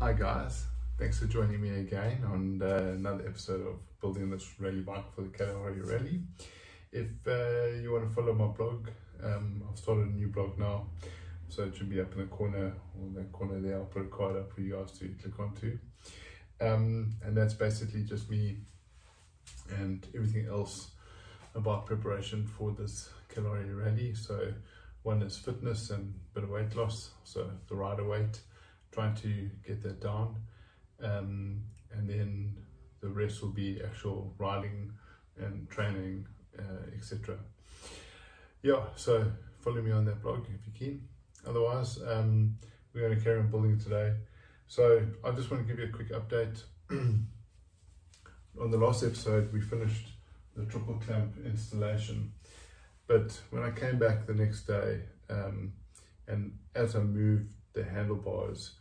Hi guys, thanks for joining me again on another episode of building this rally bike for the KTM Rally. If you want to follow my blog, I've started a new blog now, so it should be up in the corner, or in that corner there. I'll put a card up for you guys to click onto, and that's basically just me and everything else about preparation for this KTM Rally. So one is fitness and a bit of weight loss, so the rider weight, trying to get that down, and then the rest will be actual riding and training, etc. Yeah, so follow me on that blog if you can. Otherwise, we're going to carry on building today. So I just want to give you a quick update. On the last episode we finished the triple clamp installation, but when I came back the next day, and as I moved the handlebars,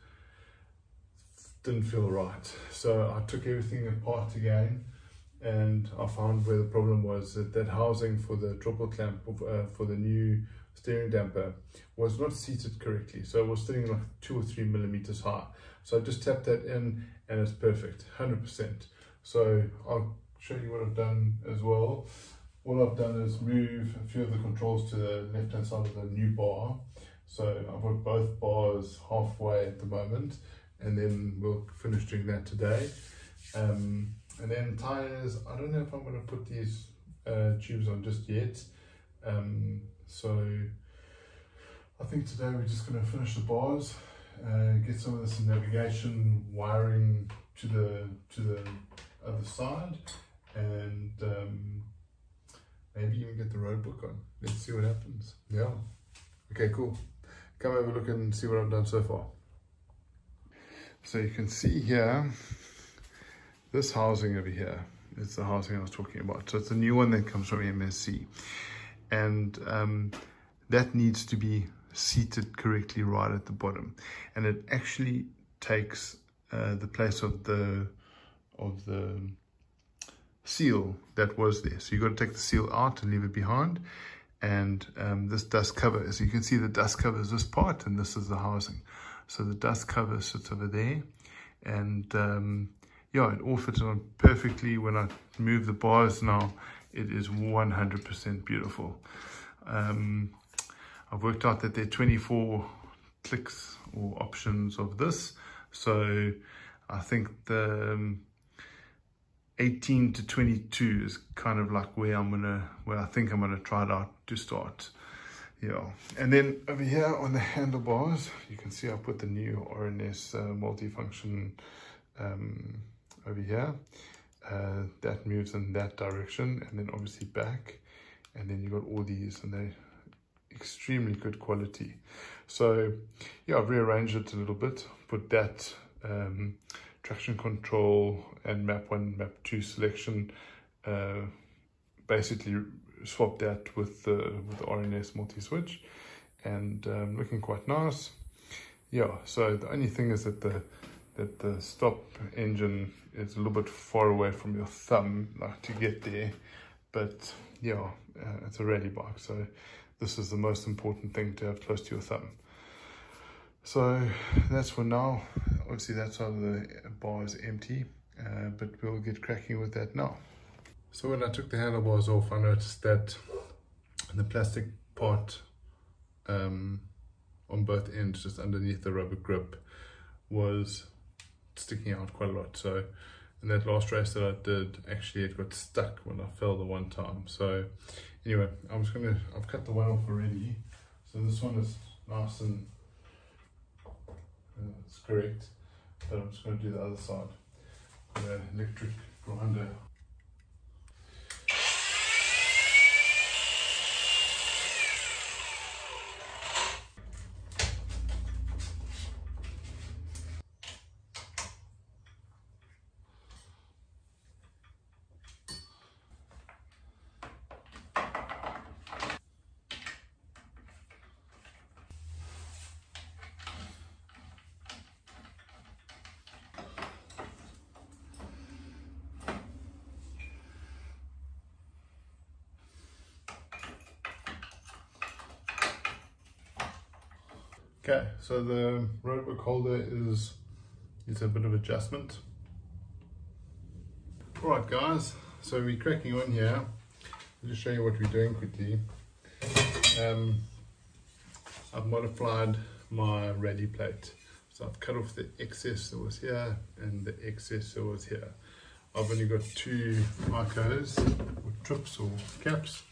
didn't feel right, so I took everything apart again, and I found where the problem was, that housing for the triple clamp for the new steering damper was not seated correctly, so it was sitting like 2 or 3 millimeters high. So I just tapped that in and it's perfect, 100%. So I'll show you what I've done as well. What I've done is move a few of the controls to the left hand side of the new bar. So I've got both bars halfway at the moment, and then we'll finish doing that today. And then tires, I don't know if I'm going to put these tubes on just yet. So I think today we're just going to finish the bars, get some of this navigation wiring to the other side, and maybe even get the Roadbook on. Let's see what happens. Yeah. Okay, cool. Come have a look and see what I've done so far. So you can see here, this housing over here is the housing I was talking about. So it's a new one that comes from MSC, and that needs to be seated correctly right at the bottom, and it actually takes the place of the seal that was there. So you've got to take the seal out and leave it behind, and this dust cover, as you can see, the dust covers this part, and this is the housing. So the dust cover sits over there, and yeah, it all fits on perfectly. When I move the bars now, it is 100% beautiful. I've worked out that there are 24 clicks or options of this, so I think the 18 to 22 is kind of like where I think I'm gonna try it out to start. Yeah, and then over here on the handlebars, you can see I put the new RNS multifunction over here. That moves in that direction, and then obviously back, and then you got all these, and they're extremely good quality. So yeah, I've rearranged it a little bit, put that traction control and map 1, map 2 selection, basically swap that with the RNS multi-switch, and looking quite nice. Yeah, so the only thing is that the stop engine is a little bit far away from your thumb, like to get there, but yeah, it's a rally bike, so this is the most important thing to have close to your thumb. So that's for now. Obviously that side of the bar is empty, but we'll get cracking with that now. So when I took the handlebars off, I noticed that the plastic part on both ends, just underneath the rubber grip, was sticking out quite a lot. So in that last race that I did, actually it got stuck when I fell the one time. So anyway, I've cut the one off already. So this one is nice and it's correct, but I'm just going to do the other side, the electric grinder. Okay, so the Roadbook holder is needs a bit of adjustment. Alright guys, so we're cracking on here. I'll just show you what we're doing quickly. I've modified my rally plate. So I've cut off the excess that was here and the excess that was here. I've only got two Icos, or trips or caps,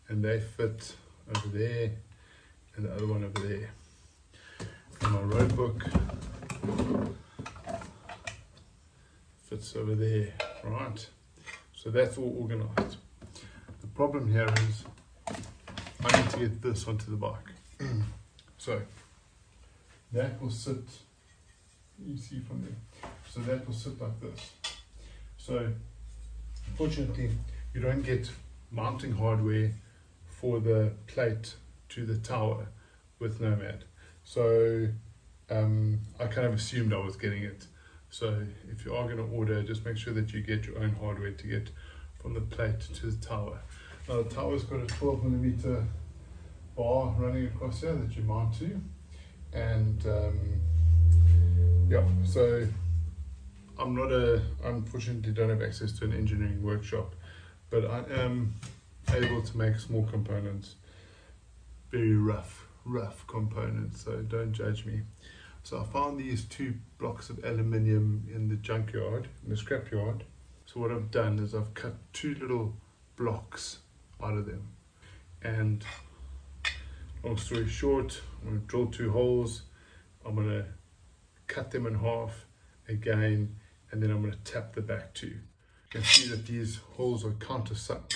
and they fit over there and the other one over there. And my Roadbook fits over there, right? So that's all organized. The problem here is I need to get this onto the bike. So that will sit, you see from there, so that will sit like this. So unfortunately you don't get mounting hardware for the plate to the tower with Nomad. So I kind of assumed I was getting it. So if you are going to order, just make sure that you get your own hardware to get from the plate to the tower. Now the tower's got a 12mm bar running across here that you mount to, and yeah, so unfortunately don't have access to an engineering workshop, but I am able to make small components, very rough components, so don't judge me. So I found these two blocks of aluminium in the junkyard, in the scrapyard. So what I've done is I've cut two little blocks out of them, and long story short, I'm going to drill two holes, I'm going to cut them in half again, and then I'm going to tap the back too. You can see that these holes are countersunk,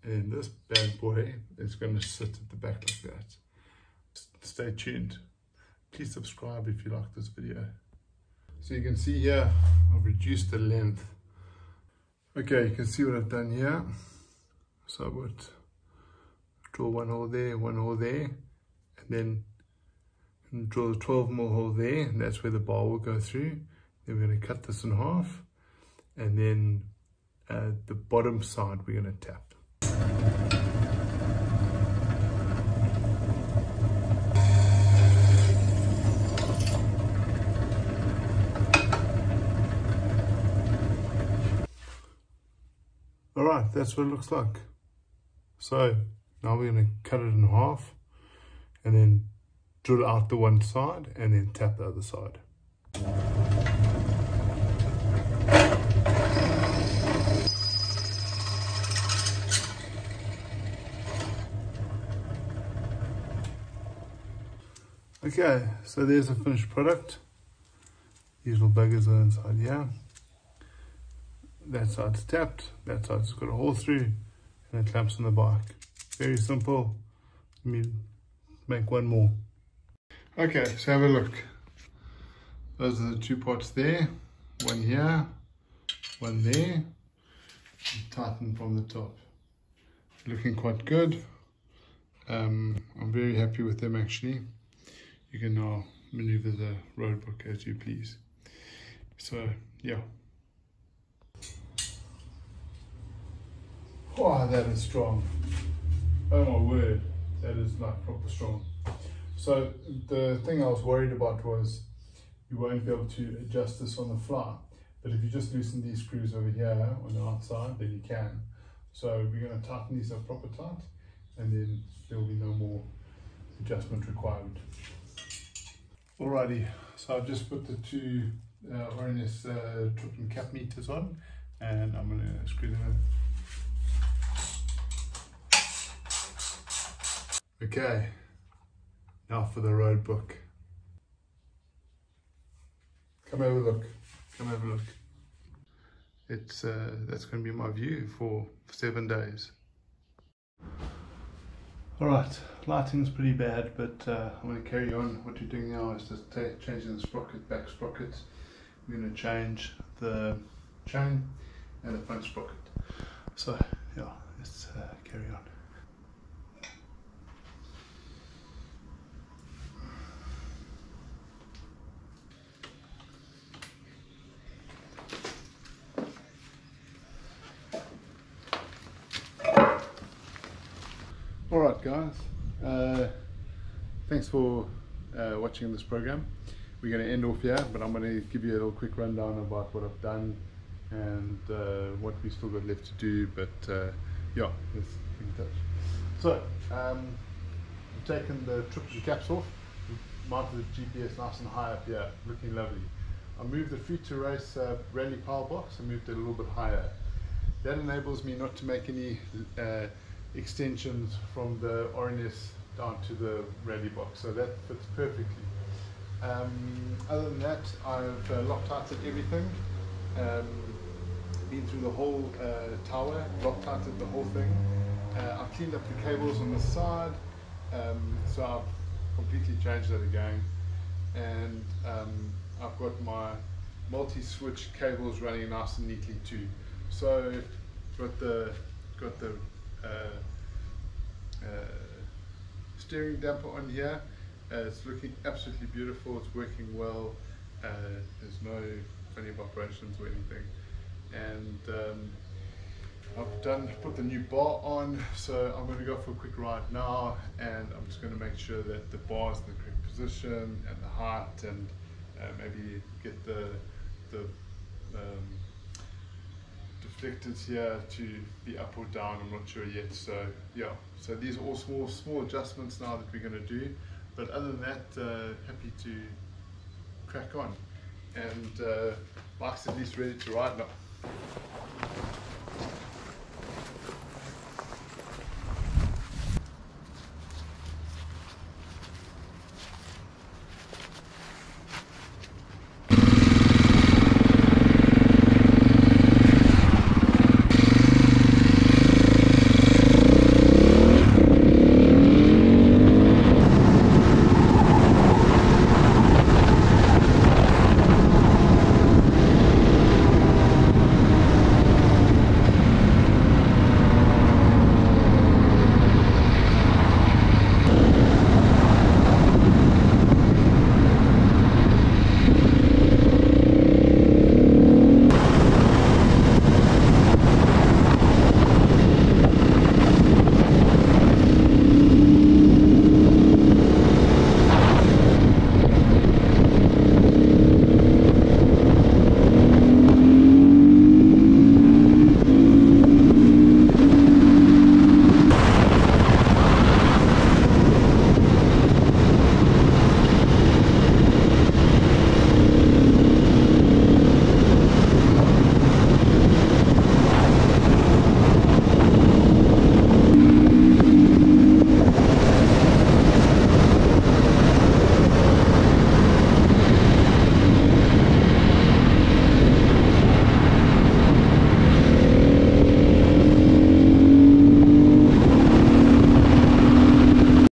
and this bad boy is going to sit at the back like that. Stay tuned. Please subscribe if you like this video. So you can see here, I've reduced the length. Okay, you can see what I've done here. So I would drill one hole there, and then drill a 12mm hole there, and that's where the bar will go through. Then we're going to cut this in half, and then the bottom side we're going to tap. Alright, that's what it looks like. So now we're going to cut it in half and then drill out the one side and then tap the other side. Okay, so there's a finished product. These little buggers are inside here. That side's tapped, that side's got a hole through, and it clamps on the bike. Very simple. Let me make one more. Okay, so have a look. Those are the two parts there. One here, one there. Tighten from the top. Looking quite good. I'm very happy with them actually. You can now maneuver the Roadbook as you please. So yeah. Wow, that is strong. Oh my word, that is like proper strong. So the thing I was worried about was you won't be able to adjust this on the fly. But if you just loosen these screws over here on the outside, then you can. So we're going to tighten these up proper tight, and then there will be no more adjustment required. Alrighty, so I've just put the two RNS trip and cap meters on, and I'm going to screw them in. Okay, now for the Roadbook. Come have a look. Come have a look. It's that's going to be my view for 7 days. Alright, lighting's pretty bad, but I'm going to carry on. What you're doing now is just changing the sprocket, back sprocket. We're going to change the chain and the front sprocket. So yeah, let's carry on. Alright guys, thanks for watching this program. we're going to end off here, but I'm going to give you a little quick rundown about what I've done and what we still got left to do. But yeah, let's keep in touch. So I've taken the triple caps off, mounted the GPS nice and high up here, looking lovely. I moved the Free to Race rally power box. I moved it a little bit higher. That enables me not to make any extensions from the RNS down to the rally box, so that fits perfectly. Other than that, I've Loctited everything, been through the whole tower, Loctited the whole thing. I've cleaned up the cables on the side, so I've completely changed that again, and I've got my multi-switch cables running nice and neatly too. So got the steering damper on here. It's looking absolutely beautiful. It's working well. There's no funny vibrations or anything. And I've put the new bar on, so I'm going to go for a quick ride now, and I'm just going to make sure that the bar's in the correct position and the height, and maybe get the deflectors here to be up or down. I'm not sure yet. So yeah, so these are all small adjustments now that we're going to do, but other than that, happy to crack on, and bike's at least ready to ride now.